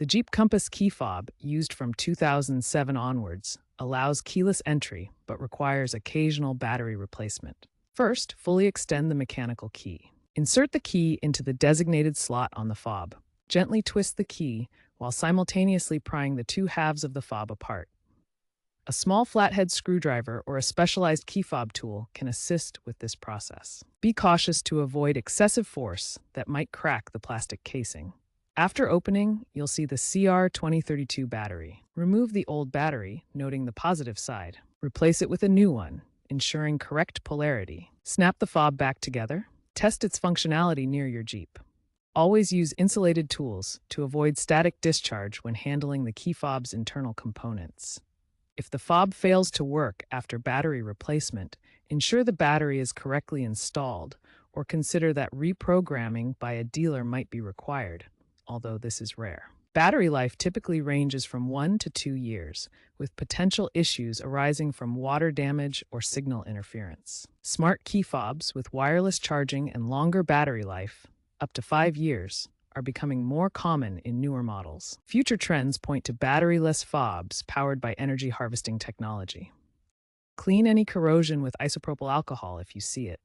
The Jeep Compass key fob, used from 2007 onwards, allows keyless entry but requires occasional battery replacement. First, fully extend the mechanical key. Insert the key into the designated slot on the fob. Gently twist the key while simultaneously prying the two halves of the fob apart. A small flathead screwdriver or a specialized key fob tool can assist with this process. Be cautious to avoid excessive force that might crack the plastic casing. After opening, you'll see the CR2032 battery. Remove the old battery, noting the positive side. Replace it with a new one, ensuring correct polarity. Snap the fob back together. Test its functionality near your Jeep. Always use insulated tools to avoid static discharge when handling the key fob's internal components. If the fob fails to work after battery replacement, ensure the battery is correctly installed or consider that reprogramming by a dealer might be required, although this is rare. Battery life typically ranges from 1 to 2 years, with potential issues arising from water damage or signal interference. Smart key fobs with wireless charging and longer battery life, up to 5 years, are becoming more common in newer models. Future trends point to battery-less fobs powered by energy harvesting technology. Clean any corrosion with isopropyl alcohol if you see it.